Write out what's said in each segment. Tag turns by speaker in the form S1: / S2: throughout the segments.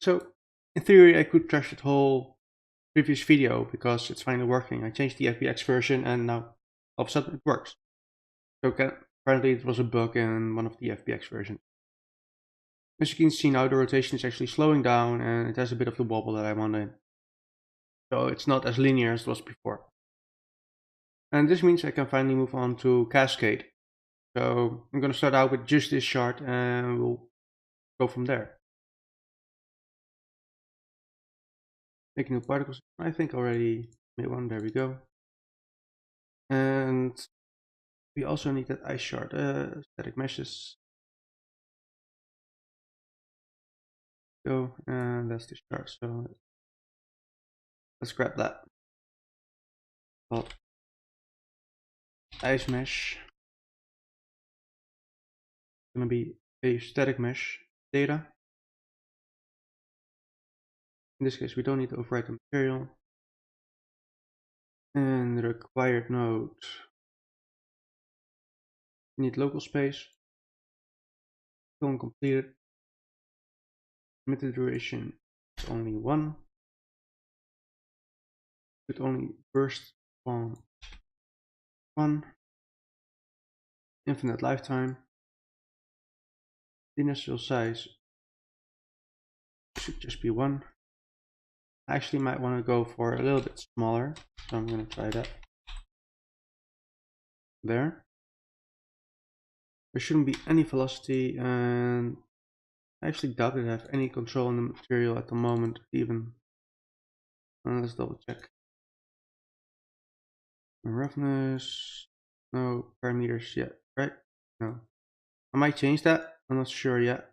S1: So in theory, I could trash that whole previous video because it's finally working. I changed the FBX version and now all of a sudden it works. So apparently it was a bug in one of the FBX versions. As you can see now, the rotation is actually slowing down and it has a bit of the wobble that I wanted. So it's not as linear as it was before. And this means I can finally move on to cascade. So I'm going to start out with just this chart and we'll go from there. Make new particles. I think already made one. There we go. And we also need that ice chart, static meshes. Go, and that's the chart. So let's grab that. Well, ice mesh. It's gonna be a static mesh data. In this case, we don't need to overwrite the material. And the required node. We need local space. Film completed. Emitted duration is only 1. Could only burst on 1. Infinite lifetime. The initial size should just be 1. I actually might want to go for a little bit smaller, so I'm going to try that. There. There shouldn't be any velocity, and I actually doubt it have any control on the material at the moment even. Let's double check. Roughness, no parameters yet, right? No. I might change that, I'm not sure yet.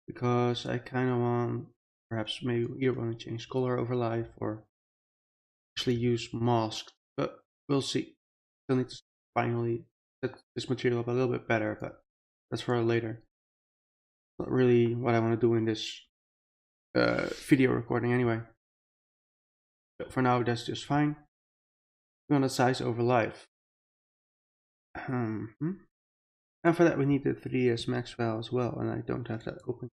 S1: Because I kind of want, perhaps maybe either want to change color over live or actually use mask, but we'll see. Still need to finally set this material up a little bit better, but that's for later. Not really what I want to do in this video recording anyway. But for now, that's just fine. We're gonna size over live. And for that, we need the 3dSMax file as well, and I don't have that open.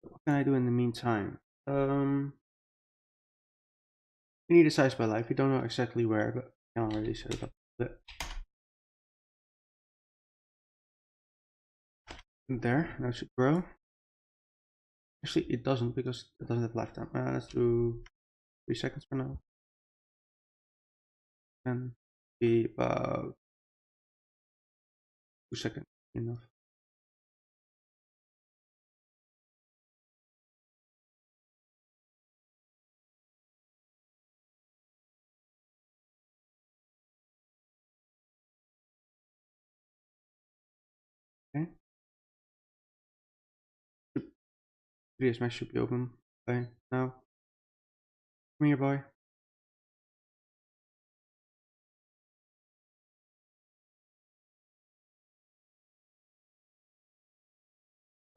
S1: What can I do in the meantime? We need a size by live. We don't know exactly where, but I can already set it up a bit. There, now it should grow. Actually, it doesn't because it doesn't have lifetime. Let's do 3 seconds for now. And be about 2 seconds enough. Okay. 3dSMax should be open by now. Come here, boy.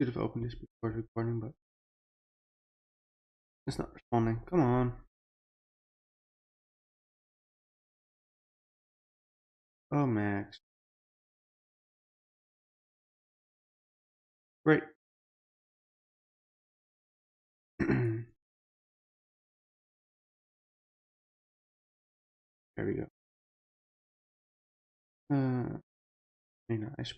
S1: Should have opened this before recording, but it's not responding. Come on. Oh, Max. Great. There we go. Nice.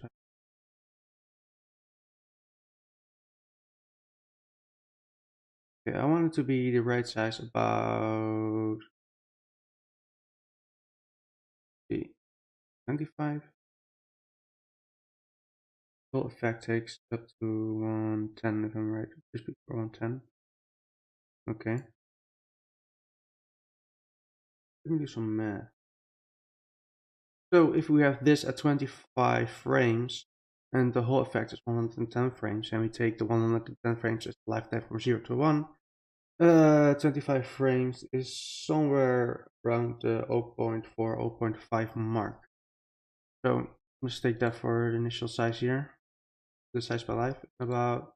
S1: Okay, I want it to be the right size, about 25. Full effect takes up to 110 if I'm right. Just before 110. Okay. Let me do some math. So if we have this at 25 frames and the whole effect is 110 frames, and we take the 110 frames as the lifetime from 0 to 1, 25 frames is somewhere around the 0.4, 0.5 mark. So let's take that for the initial size here. The size by life, about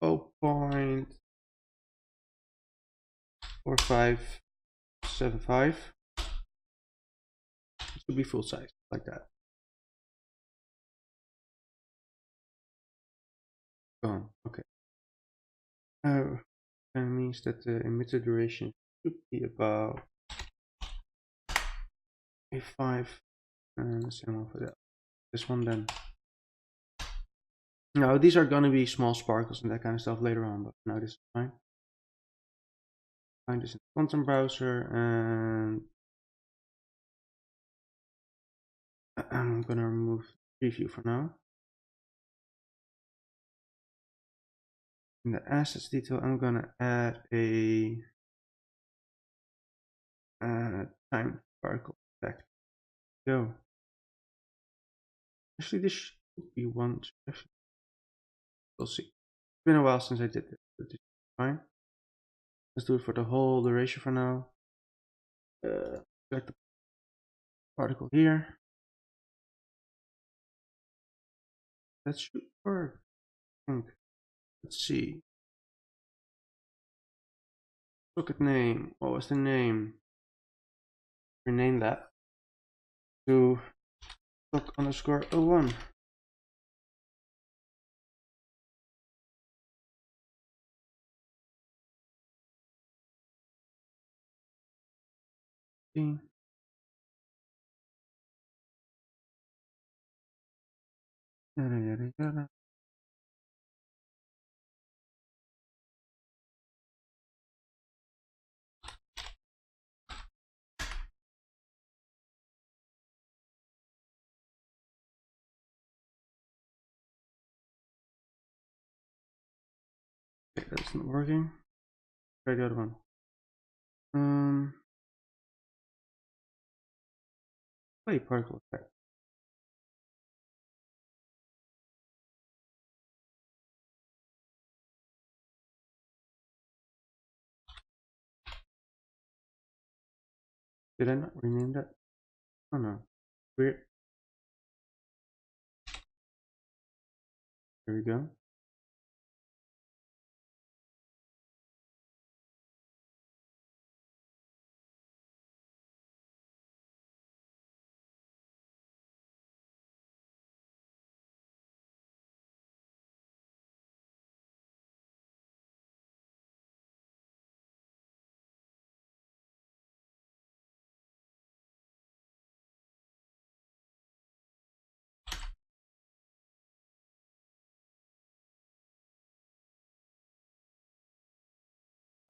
S1: 0.4575. It should be full size, like that. Gone. Okay. That means that the emitter duration should be about A5, and the same one for that. This one then. Now these are gonna be small sparkles and that kind of stuff later on, but now this is fine. Find this in the content browser, and I'm gonna remove preview for now. In the assets detail, I'm gonna add a time particle effect. Go. Actually, this should be one. We'll see. It's been a while since I did this, but this is fine. Let's do it for the whole duration for now. Select the particle here. That should work, I think. Let's see. Socket name. What was the name? Rename that to sock_01. Yada yada yada. Okay, that's not working. Try the other one. Play particle effect. Did I not rename that? Oh no. Weird. There we go.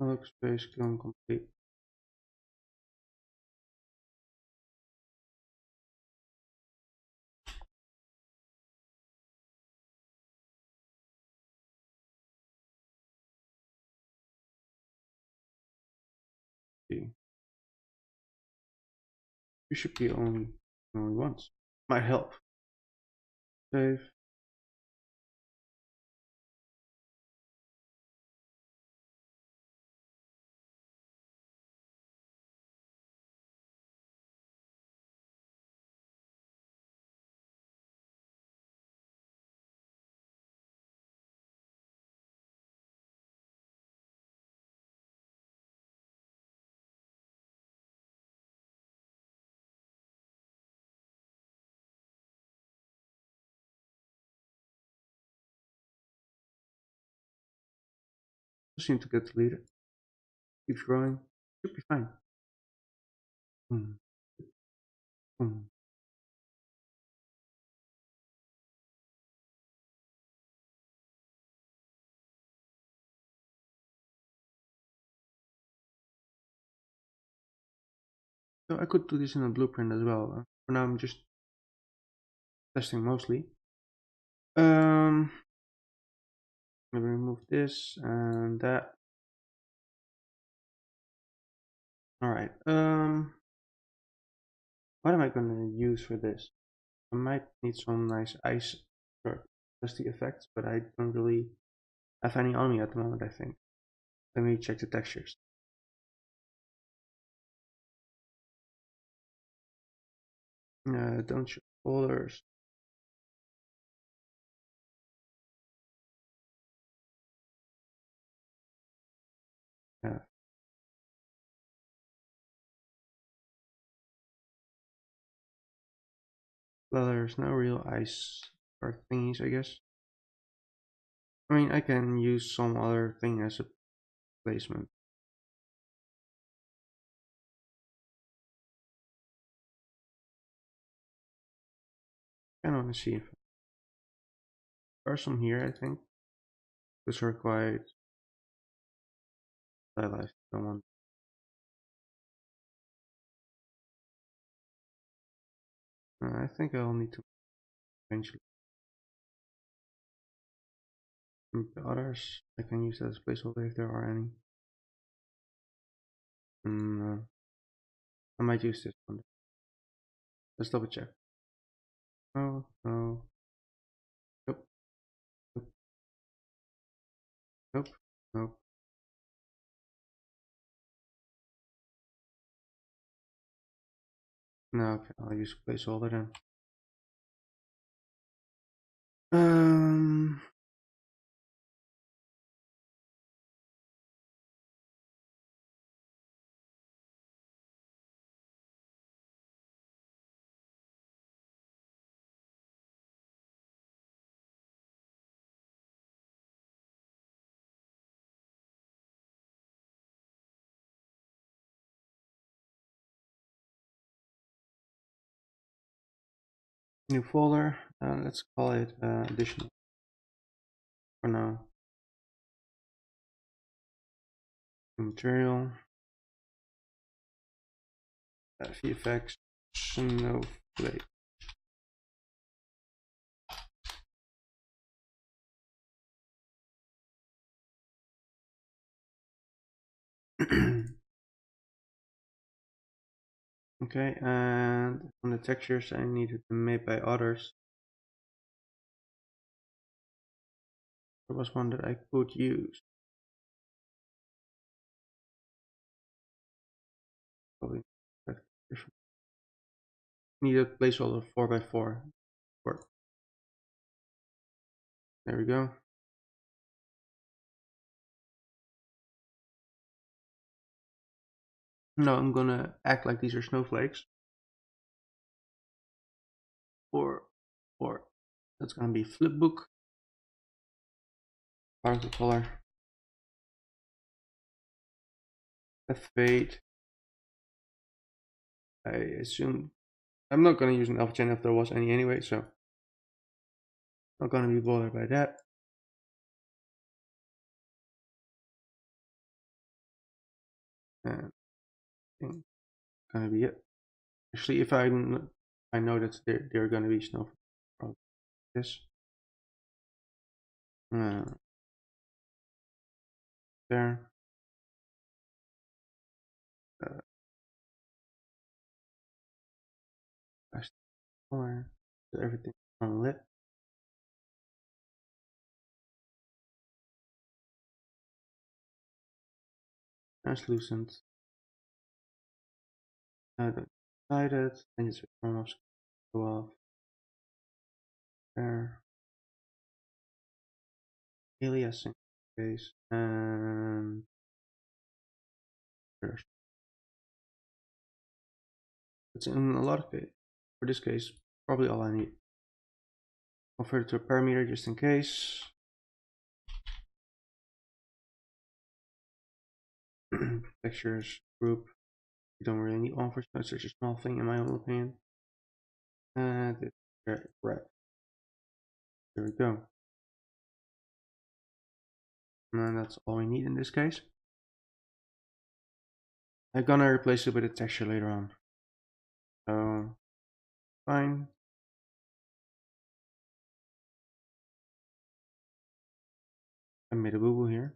S1: Workspace clone complete. See. You should be only once. Might help. Save. Seem to get deleted. Keeps growing. Should be fine. Hmm. Hmm. So I could do this in a blueprint as well. For now, I'm just testing mostly. Maybe remove this and that. All right. What am I gonna use for this? I might need some nice ice or dusty effects, but I don't really have any on me at the moment, I think. Let me check the textures. Don't show folders. Yeah. Well, there's no real ice or thingies, I guess. I mean, I can use some other thing as a placement. I want to see if there are some here, I think. Those are quite stylized. Don't want. I think I'll need to eventually. The others, I can use that as placeholder if there are any. I might use this one. Let's double check. Oh, no. Nope. Nope. Nope. Nope. No, okay, I'll use placeholder then. Um, New folder. Let's call it additional for now. Material. VFX. Snowflake. Okay, and on the textures, I needed them made by others. There was one that I could use. Probably different. Need a placeholder 4x4. Work. There we go. Now I'm gonna act like these are snowflakes. Or that's gonna be flipbook. Particle color. Fade. I assume I'm not gonna use an alpha channel if there was any anyway, so not gonna be bothered by that. And I think gonna be it. Actually, if I know that they're gonna be snowflakes. Probably this. There. Color. So everything unlit. Translucent. Decided. And just turn off. Go off. There. Aliasing case and there's. It's in a lot of cases. For this case, probably all I need. Convert it to a parameter just in case. Textures group. You don't really need one for such a small thing in my own opinion. And it's red. There we go. And that's all we need in this case. I'm gonna replace it with a texture later on. So fine. I made a boo-boo here.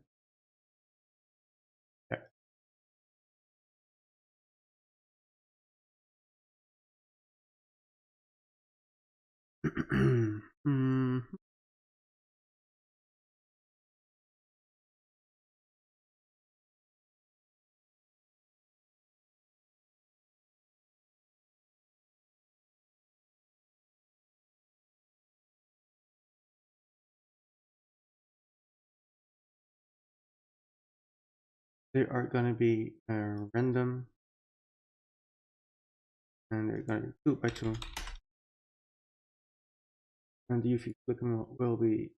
S1: Yeah. They are gonna be random, and they're gonna be 2 by 2. And the UV flipping will be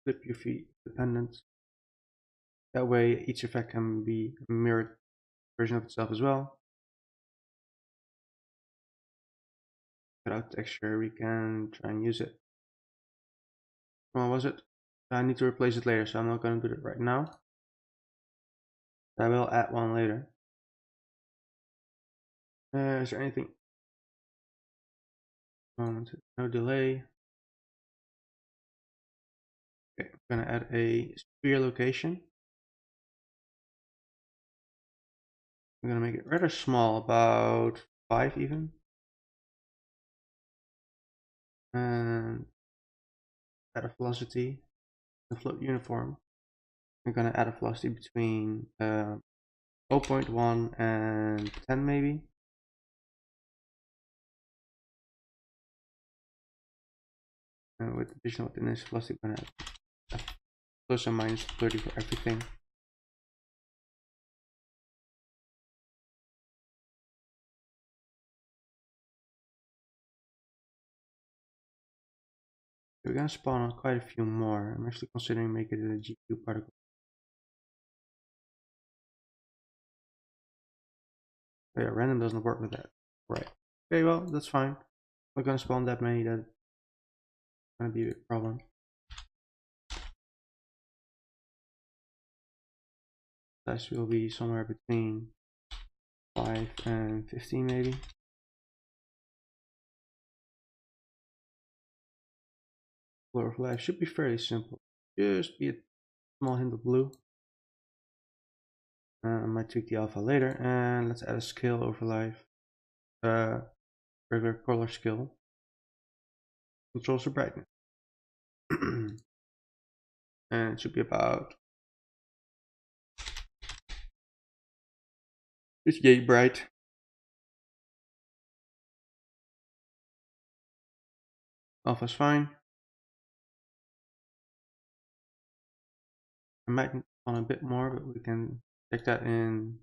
S1: flip UV dependent. That way each effect can be a mirrored version of itself as well. Without texture, we can try and use it. What was it? I need to replace it later, so I'm not going to do it right now. I will add one later. Is there anything? Moment, no delay. Okay, I'm going to add a sphere location. I'm going to make it rather small, about 5 even. And add a velocity, the float uniform. I'm going to add a velocity between 0.1 and 10 maybe. And with additional within velocity, I'm going to add plus and minus 30 for everything. We're going to spawn on quite a few more. I'm actually considering making it a GPU particle. Oh yeah, random doesn't work with that. Right. Okay, well, that's fine. We're going to spawn that many, that's going to be a problem. Size will be somewhere between 5 and 15 maybe. Color of life should be fairly simple. Just be a small hint of blue. I might tweak the alpha later, and let's add a scale over life. Regular color scale. Controls the brightness. And it should be about 58 bright. Alpha is fine. I might want a bit more, but we can check that in.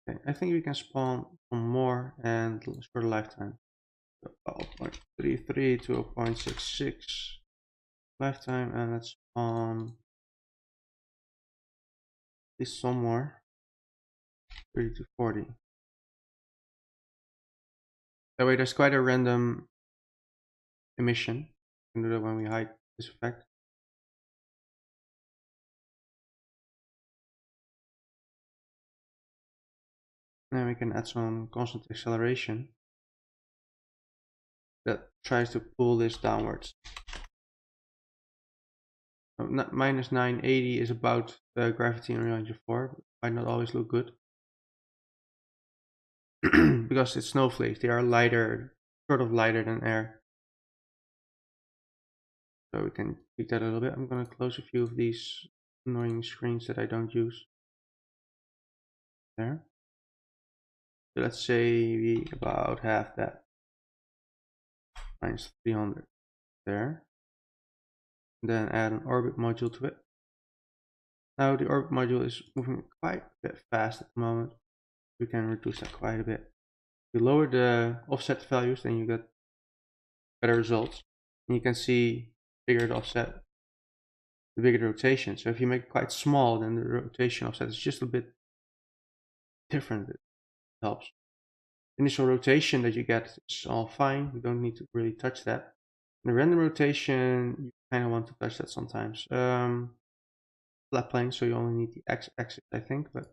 S1: Okay, I think we can spawn some more and shorter lifetime. So 0.33 to 0.66 lifetime, and let's spawn at least some more. 30 to 40. That way there's quite a random emission. We can do that when we hide this effect. And then we can add some constant acceleration that tries to pull this downwards. So minus 980 is about gravity in Unreal Engine 4. Might not always look good. Because it's snowflakes, they are lighter, sort of lighter than air. So we can tweak that a little bit. I'm going to close a few of these annoying screens that I don't use. There. So let's say about half that. Minus 300. There. And then add an orbit module to it. Now the orbit module is moving quite a bit fast at the moment. We can reduce that quite a bit. If you lower the offset values, then you get better results. And you can see bigger the offset, the bigger the rotation. So if you make it quite small, then the rotation offset is just a bit different. It helps. Initial rotation that you get is all fine. We don't need to really touch that. And the random rotation, you kind of want to touch that sometimes. Flat plane, so you only need the x-axis, I think, but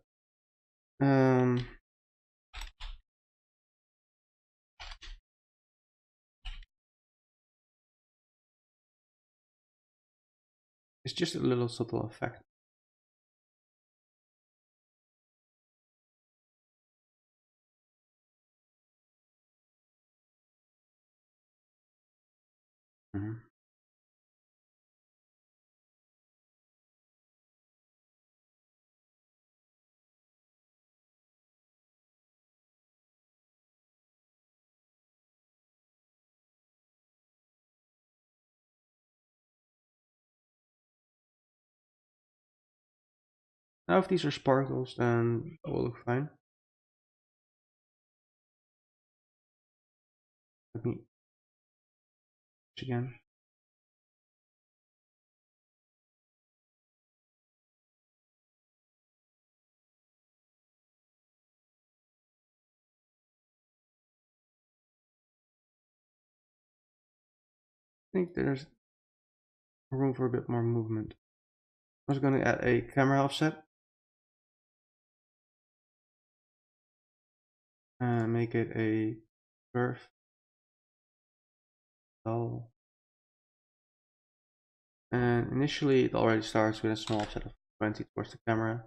S1: it's just a little subtle effect. Now if these are sparkles, then it will look fine. Let me again. I think there's room for a bit more movement. I was going to add a camera offset and make it a curve. Dull. And initially it already starts with a small offset of 20 towards the camera.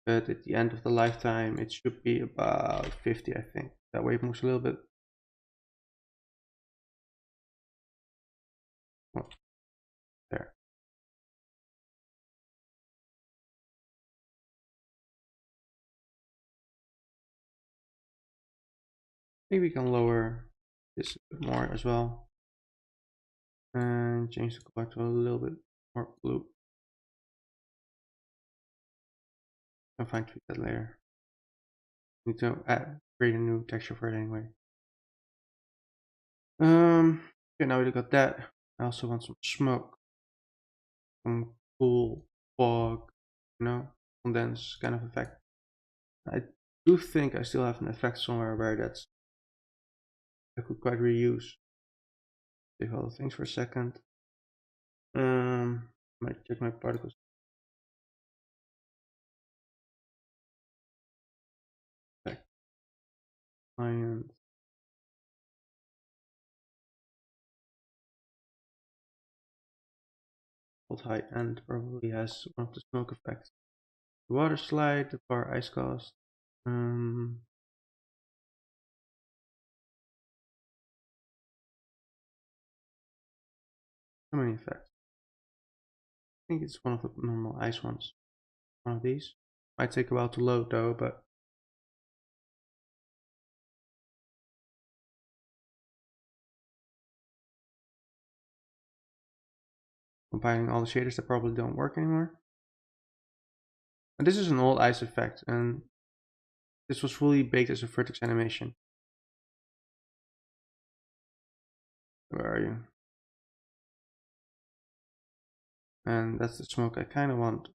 S1: But at the end of the lifetime it should be about 50, I think. That way it moves a little bit. Oh, there. Maybe we can lower this a bit more as well. And change the color to a little bit more blue. I'll fine tweak that later. Need to create a new texture for it anyway. Okay, now we got that. I also want some smoke, some cool fog, condense kind of effect. I do think I still have an effect somewhere where I could quite reuse. Save all the things for a second. Might check my particles. Client. High end probably has one of the smoke effects. The water slide, the bar ice cast. So many effects. I think it's one of the normal ice ones. One of these. Might take a while to load though, but combining all the shaders that probably don't work anymore. And this is an old ice effect, and this was fully baked as a vertex animation. Where are you? And that's the smoke I kind of want.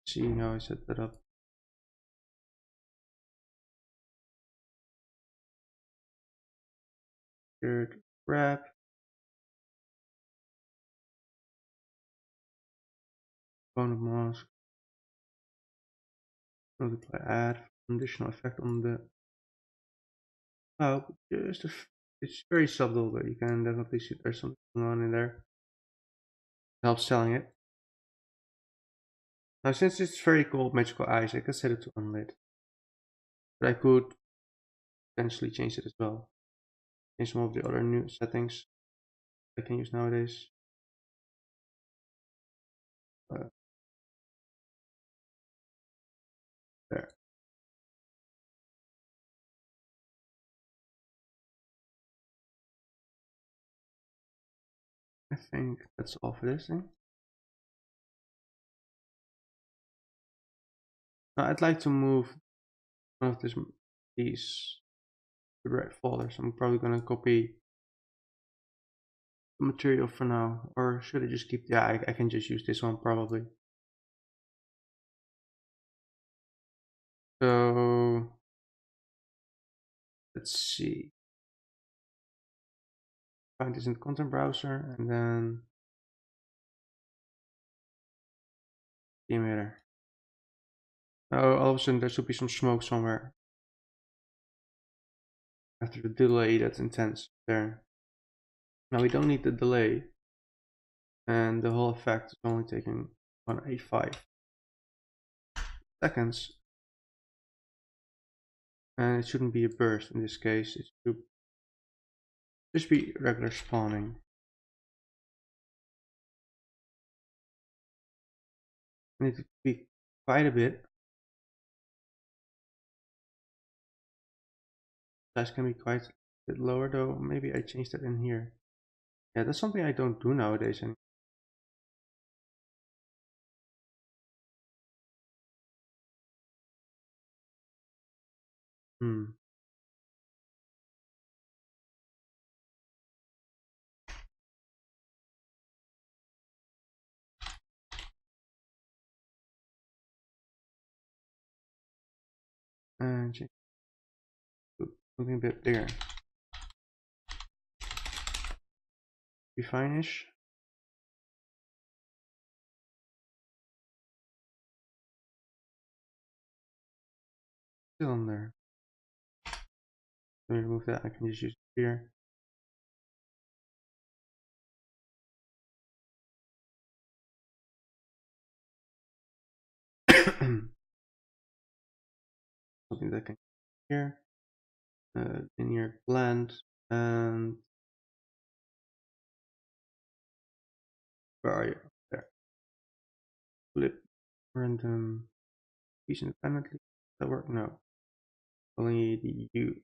S1: See how I set that up. Third wrap. Component mask. Multiply add additional effect on the cloud. It's very subtle, but you can definitely see there's something going on in there. It helps selling it. Now since it's very cold magical eyes, I can set it to unlit. But I could potentially change it as well. Change some of the other new settings I can use nowadays. There. I think that's all for this thing. Now I'd like to move one of these to the right folder, so I'm probably gonna copy the material for now. Or should I just keep, yeah, I can just use this one probably. So let's see. Find this in the content browser and then the emitter. Oh, all of a sudden there should be some smoke somewhere. After the delay that's intense there. Now we don't need the delay. And the whole effect is only taking 185 seconds. And it shouldn't be a burst in this case. It should just be regular spawning. I need to tweak quite a bit. size can be quite a bit lower though. Maybe I changed that in here. Yeah, that's something I don't do nowadays anymore. Hmm. And change something a bit bigger. Be fine-ish. Still on there. Let me remove that. I can just use it here. Something that can here. Linear blend, and where are you? There. Flip random piece independently. Does that work? No. Only the U.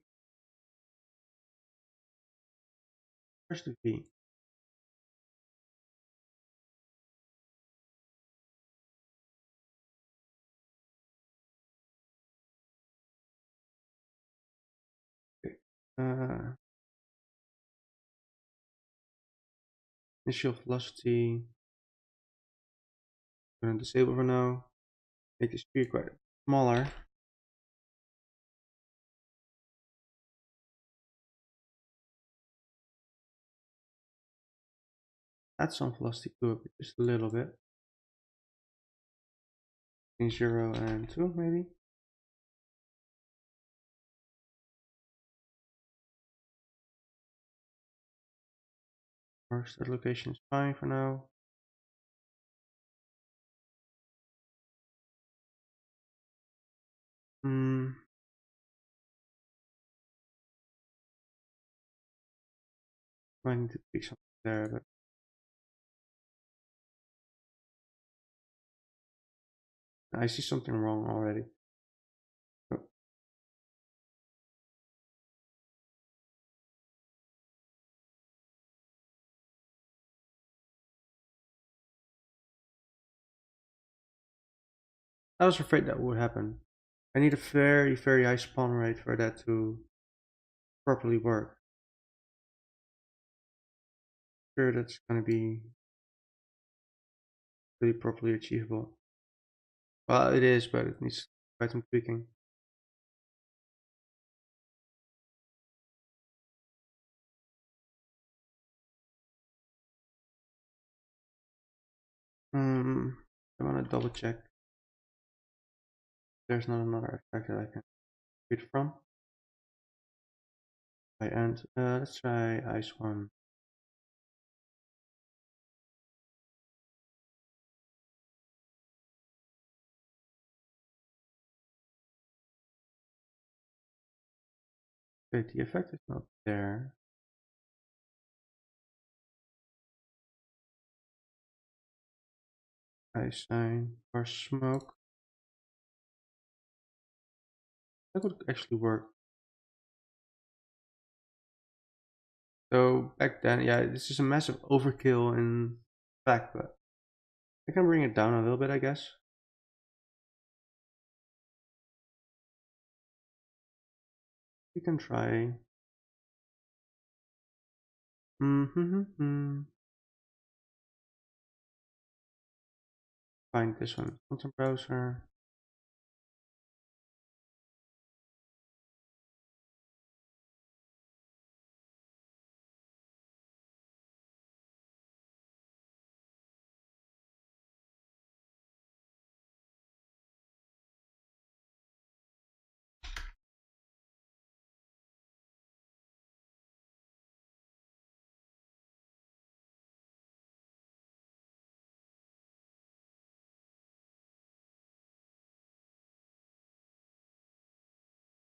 S1: Where's the V? Okay. Initial velocity. I'm gonna disable for now. Make the sphere quite smaller. Add some velocity to it, just a little bit. Between 0 and 2 maybe. Or that location is fine for now. Might need to fix something there, but I see something wrong already. Oh, I was afraid that would happen. I need a very, very high spawn rate for that to properly work. Sure, that's going to be really properly achievable. Well, it is, but it needs quite some tweaking. I want to double check. There's not another effect that I can read from. By end, let's try ice one. Wait, the effect is not there. Ice sign or smoke. That would actually work. So back then, yeah, this is a massive overkill in fact, but I can bring it down a little bit, I guess. We can try. Find this one. Content browser.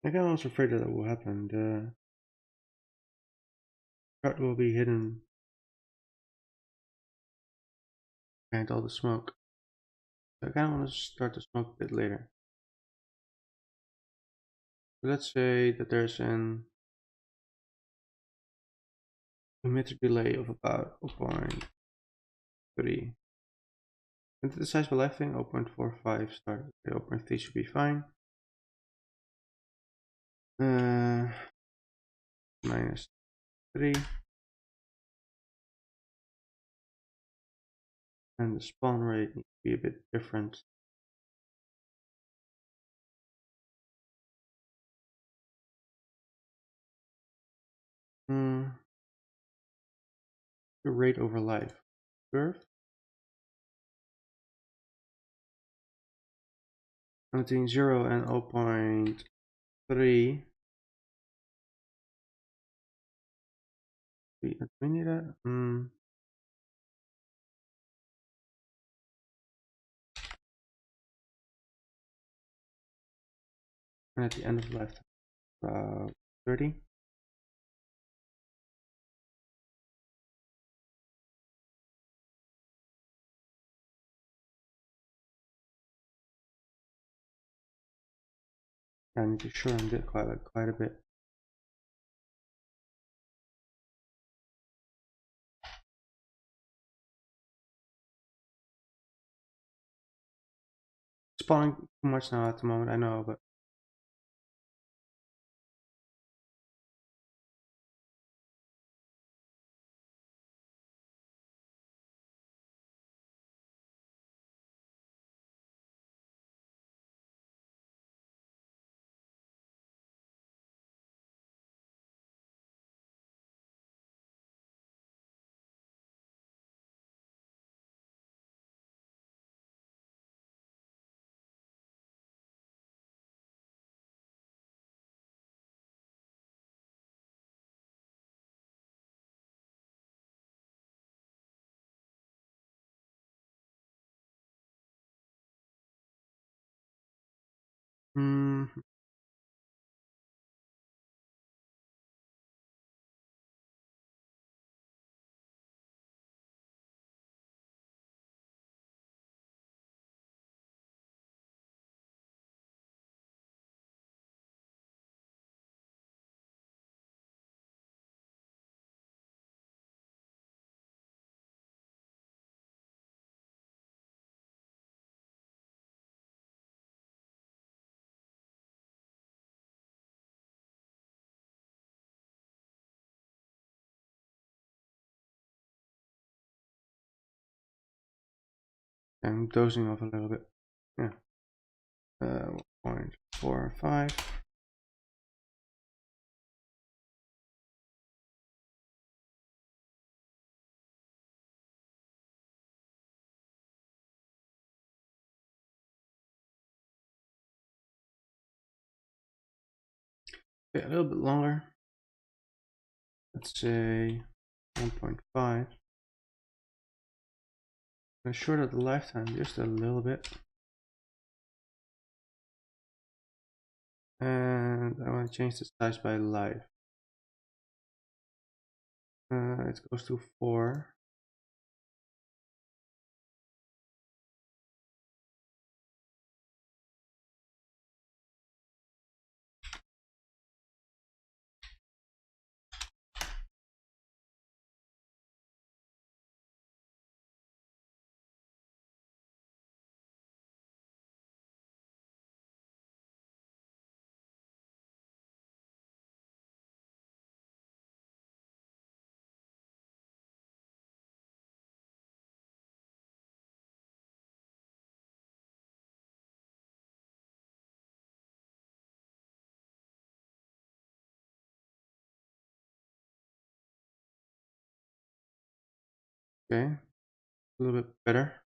S1: I can also afraid that will happen. The card will be hidden behind all the smoke. So I kind of want to start the smoke a bit later. So let's say that there's an emitter delay of about 0.3. And the size of the live thing, 0.45 start. 0.3 should be fine. -3. And the spawn rate needs to be a bit different. The rate over life curve. Between 0 and 0.3. We need that. And at the end of lifetime, about 30. I need to shorten it quite a bit. Spawning too much now at the moment, I know, but I'm dozing off a little bit. Yeah. 1.45. Okay, a little bit longer. Let's say 1.5. I'm short of the lifetime just a little bit. And I want to change the size by life. It goes to 4. Okay, a little bit better.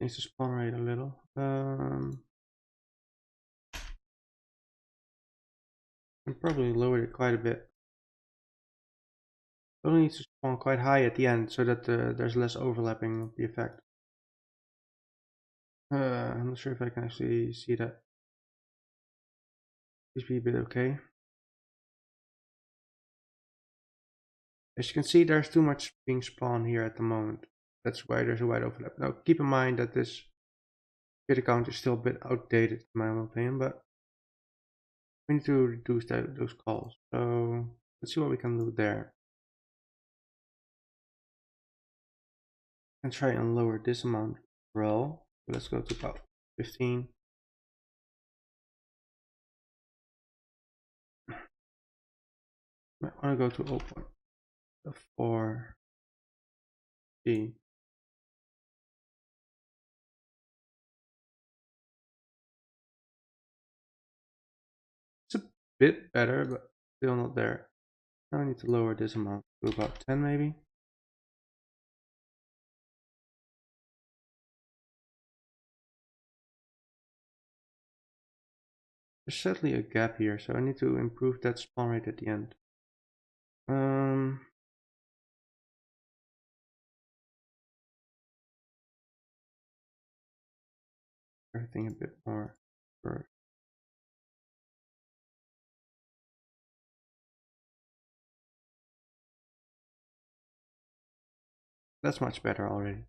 S1: Change the spawn rate a little. I probably lowered it quite a bit. Only needs to spawn quite high at the end so that there's less overlapping of the effect. I'm not sure if I can actually see that. Please be a bit okay. As you can see, there's too much being spawned here at the moment. That's why there's a wide overlap. Now keep in mind that this Shader count is still a bit outdated in my own opinion, but we need to reduce those calls. So let's see what we can do there. And try and lower this amount rel. Let's go to about 15. I want to go to 0.4 G. It's a bit better, but still not there. Now I need to lower this amount to about 10 maybe. There's certainly a gap here, so I need to improve that spawn rate at the end. Everything a bit more. That's much better already. A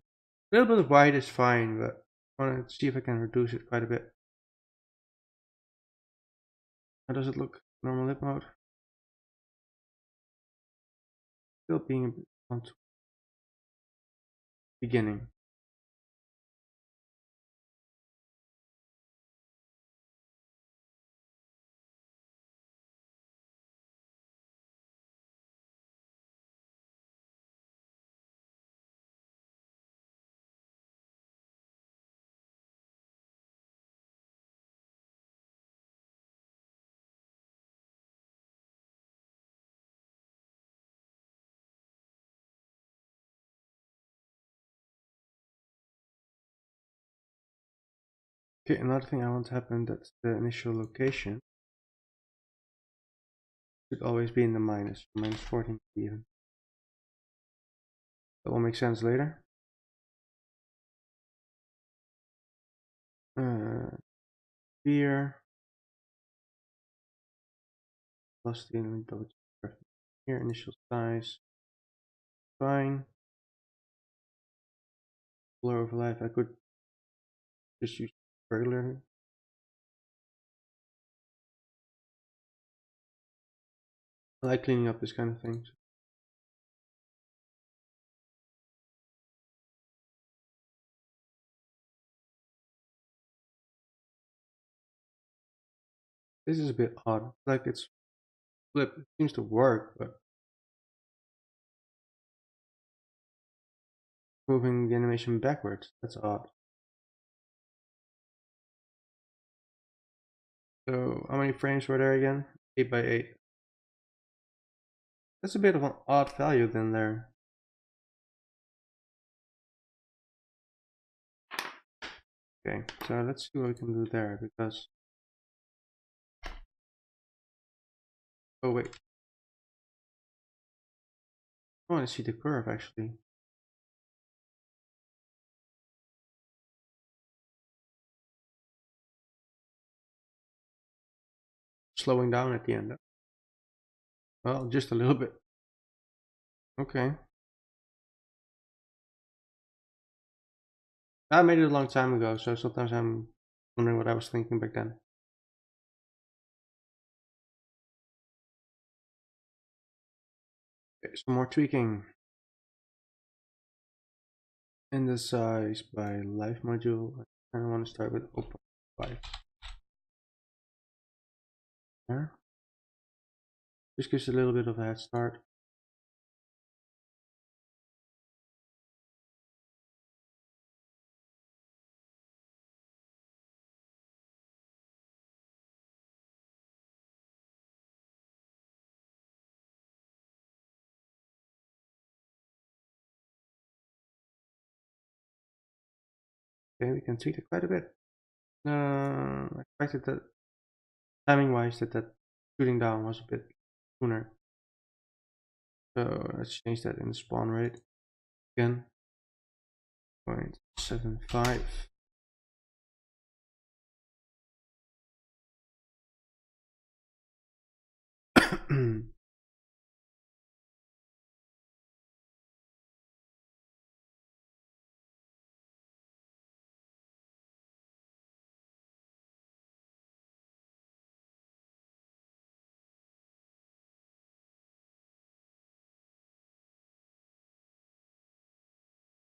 S1: little bit of white is fine, but I want to see if I can reduce it quite a bit. How does it look? Normal lip mode. Still being a bit on beginning. Okay, another thing I want to happen, that's the initial location should always be in the minus 14 even. That will make sense later. Here plus the double check here, initial size fine. Blur overlap, I could just use regular. I like cleaning up this kind of things. This is a bit odd, like it's flipped. It seems to work, but moving the animation backwards, that's odd. So how many frames were there again? 8 by 8. That's a bit of an odd value then there. Okay, so let's see what we can do there, because oh wait, I want to see the curve actually. Slowing down at the end. Well, just a little bit. Okay. I made it a long time ago, so sometimes I'm wondering what I was thinking back then. Okay, some more tweaking. In the size by life module, I kind of want to start with 0.5. There. This gives a little bit of a head start. Okay, we can tweak it quite a bit. I expected that timing-wise that shooting down was a bit sooner. So let's change that in the spawn rate again. 0.75.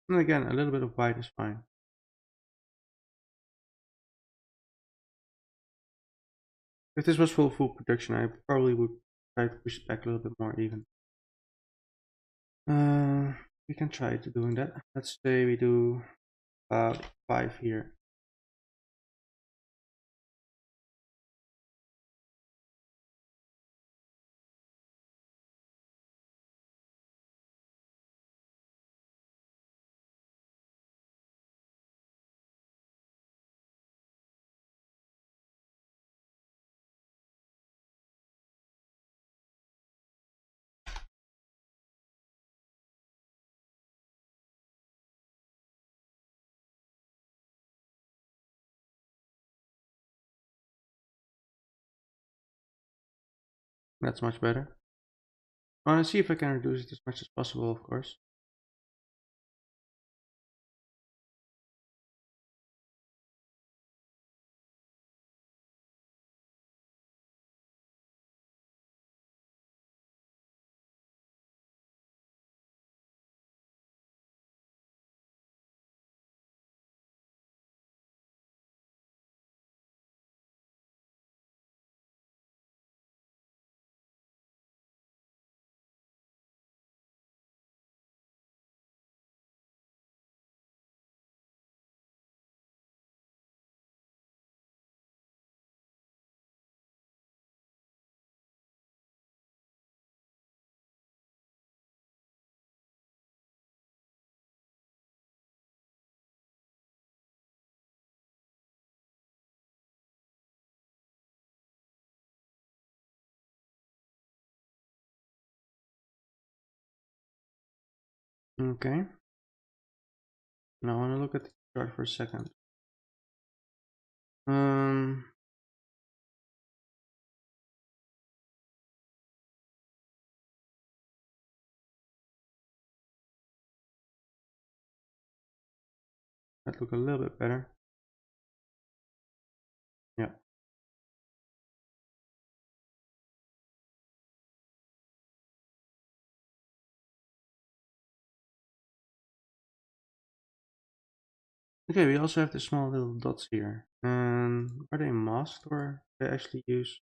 S1: And again, a little bit of white is fine. If this was full production, I probably would try to push it back a little bit more even. We can try to doing that. Let's say we do about 5 here. That's much better. I want to see if I can reduce it as much as possible, of course. Okay. Now I want to look at the chart for a second. Um, that look a little bit better. Yeah. Okay, we also have the small little dots here. Are they masked or they actually use?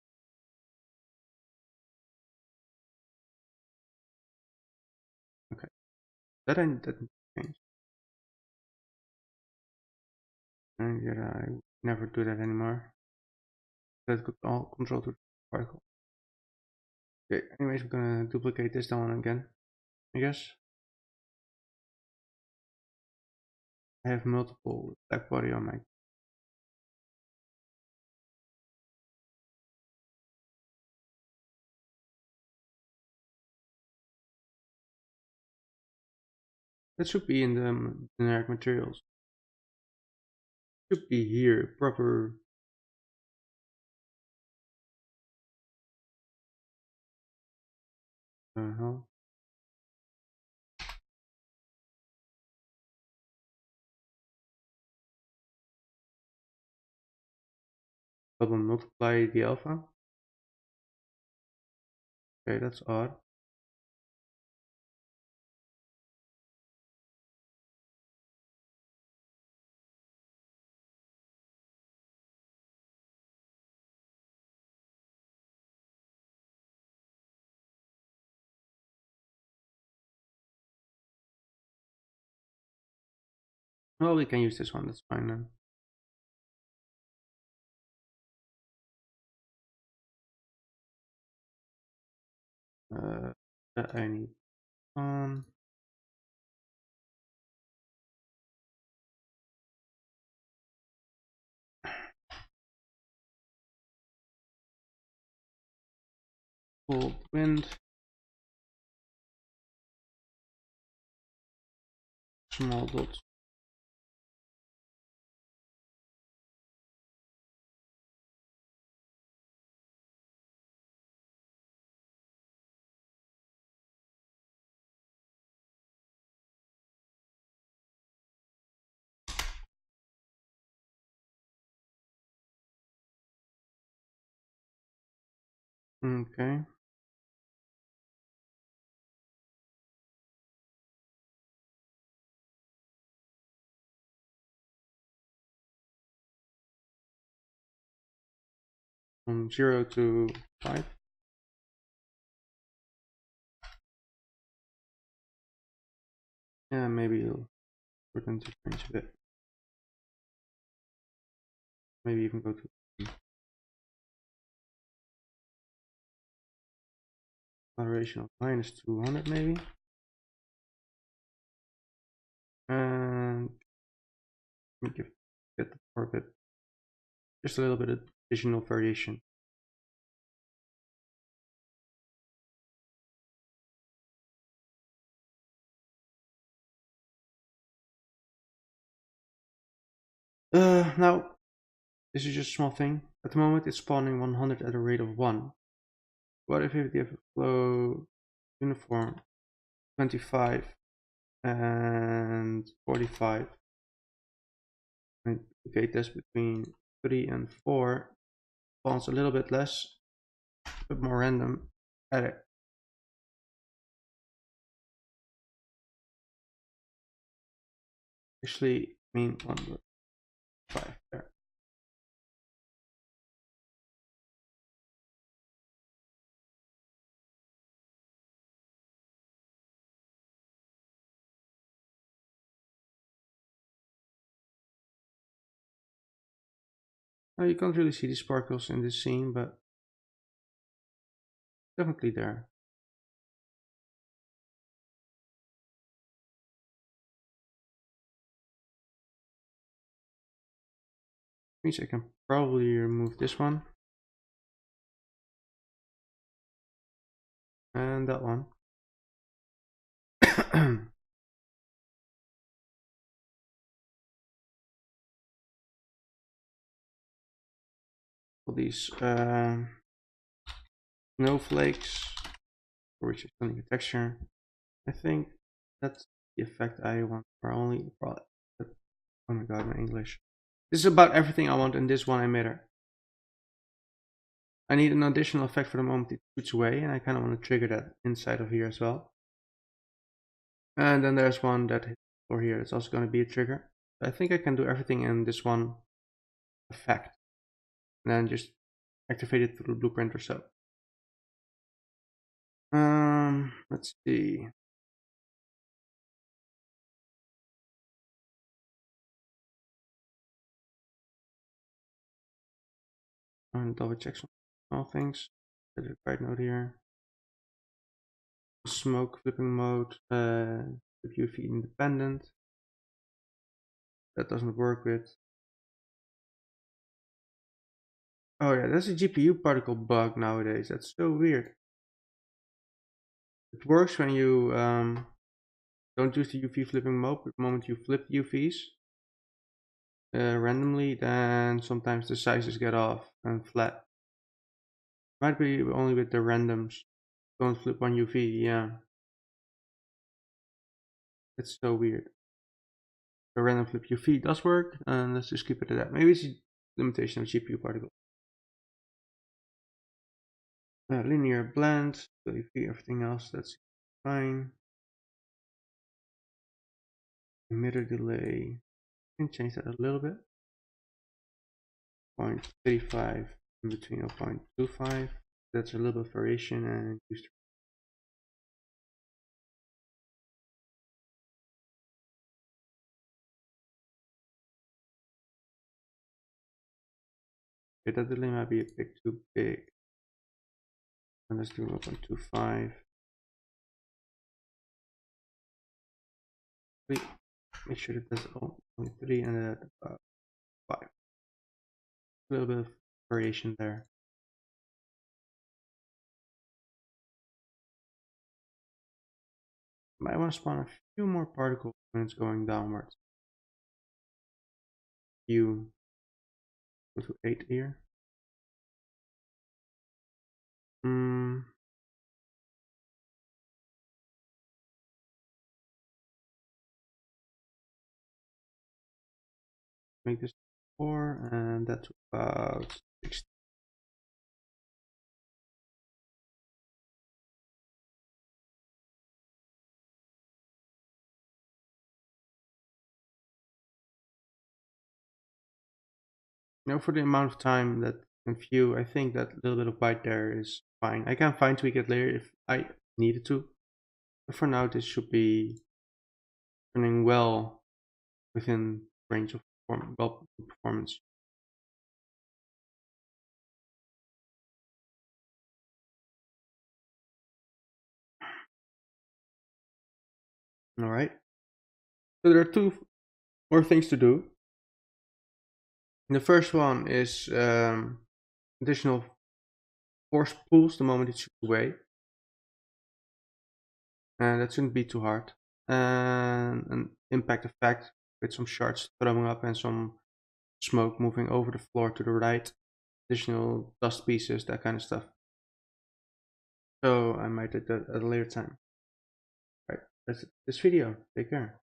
S1: Okay, that didn't change. And yeah, I never do that anymore. That could all control to the particle. Okay, anyways, we're gonna duplicate this down again, I guess. I have multiple black body on my. That should be in the generic materials. Should be here, proper. Hell. Double multiply the alpha. Okay, that's odd. Well, we can use this one, that's fine then. That I need. Full wind. Small dots. Okay. from 0 to 5. Yeah, maybe you'll shorten the range a bit. Maybe even go to moderation of -200 maybe. And let me get the orbit just a little bit of additional variation. Now this is just a small thing. At the moment it's spawning 100 at a rate of 1. What if you have a flow uniform 25 and 45? And okay, that's between 3 and 4. Spawns a little bit less, a bit more random. Edit. Actually, mean 1.5 there. Now you can't really see the sparkles in this scene, but definitely there. Means I can probably remove this one and that one. All these snowflakes, which is only a texture. I think that's the effect I want for only. Oh my god, my English. This is about everything I want in this one emitter. I need an additional effect for the moment it shoots away, and I kind of want to trigger that inside of here as well. And then there's one that hits for here. It's also going to be a trigger. I think I can do everything in this one effect, and then just activate it through the blueprint or so. Let's see. I'm double check some small things. There's a right node here. Smoke flipping mode, UV independent. That doesn't work with. Oh yeah, that's a GPU particle bug nowadays. That's so weird. It works when you don't use the UV flipping mode, but the moment you flip UVs randomly, then sometimes the sizes get off and flat. Might be only with the randoms. Don't flip one UV, yeah. It's so weird. The random flip UV does work, and let's just keep it at that. Maybe it's a limitation of GPU particles. Linear blend, so UV, everything else, that's fine. Emitter delay, can change that a little bit. 0.35 in between 0.25. That's a little bit of variation and use. Okay, that delay might be a bit too big. And let's do 0.25. Make sure that that's 0.3 and about 5. A little bit of variation there. Might want to spawn a few more particles when it's going downwards. You go to 8 here. Make this 4, and that's about 60. Now for the amount of time that and view, I think that little bit of white there is fine. I can fine tweak it later if I needed to. But for now, this should be running well within range of performance. All right. So there are two more things to do. And the first one is additional force pulls the moment it shoots away. And that shouldn't be too hard. And an impact effect with some shards throwing up and some smoke moving over the floor to the right. Additional dust pieces, that kind of stuff. So I might do that at a later time. Right, that's this video. Take care.